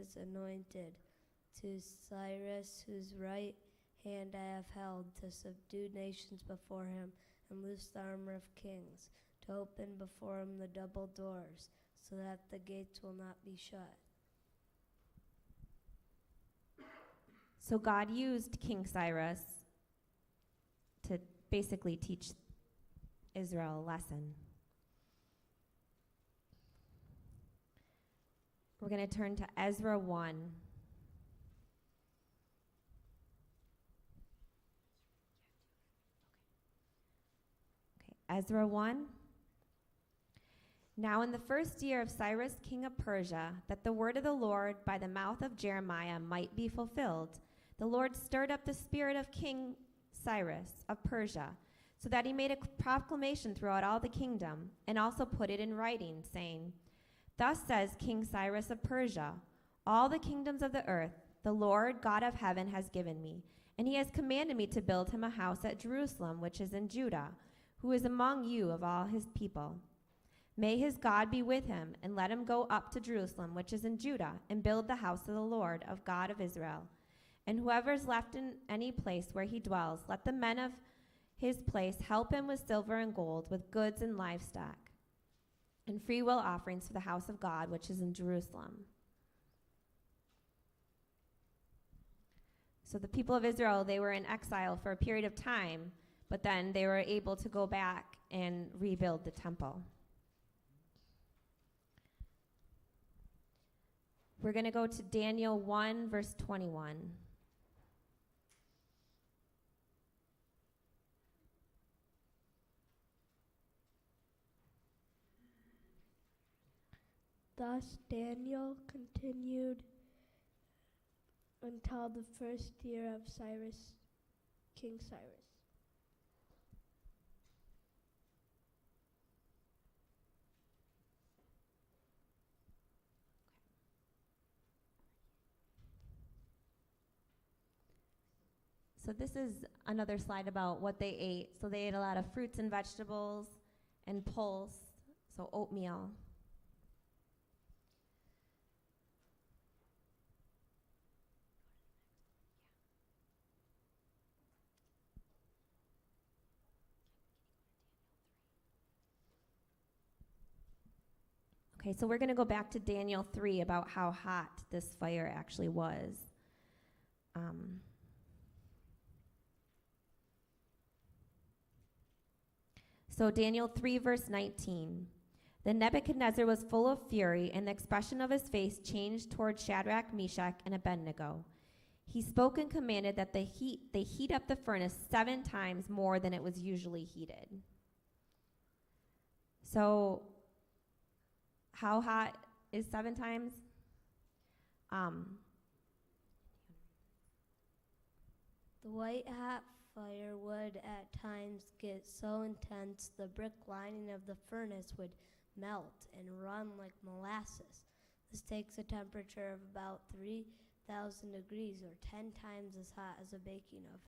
was anointed, to Cyrus, whose right hand I have held, to subdue nations before him, and loose the armor of kings, to open before him the double doors, so that the gates will not be shut. So God used King Cyrus to basically teach Israel a lesson. We're going to turn to Ezra 1. Okay, Ezra 1. Now in the first year of Cyrus, king of Persia, that the word of the Lord by the mouth of Jeremiah might be fulfilled, the Lord stirred up the spirit of King Cyrus of Persia, so that he made a proclamation throughout all the kingdom, and also put it in writing, saying, Thus says King Cyrus of Persia, all the kingdoms of the earth, the Lord God of heaven has given me, and he has commanded me to build him a house at Jerusalem, which is in Judah, who is among you of all his people. May his God be with him, and let him go up to Jerusalem, which is in Judah, and build the house of the Lord, of God of Israel. And whoever is left in any place where he dwells, let the men of his place help him with silver and gold, with goods and livestock, and freewill offerings for the house of God, which is in Jerusalem. So the people of Israel, they were in exile for a period of time, but then they were able to go back and rebuild the temple. We're going to go to Daniel 1, verse 21. Thus Daniel continued until the first year of King Cyrus. So this is another slide about what they ate. So they ate a lot of fruits and vegetables and pulse, so oatmeal. Okay, so we're going to go back to Daniel 3 about how hot this fire actually was. So Daniel 3, verse 19. Then Nebuchadnezzar was full of fury, and the expression of his face changed toward Shadrach, Meshach, and Abednego. He spoke and commanded that they heat up the furnace 7 times more than it was usually heated. So how hot is 7 times? The white hot fire would at times get so intense the brick lining of the furnace would melt and run like molasses. This takes a temperature of about 3,000 degrees, or 10 times as hot as a baking oven.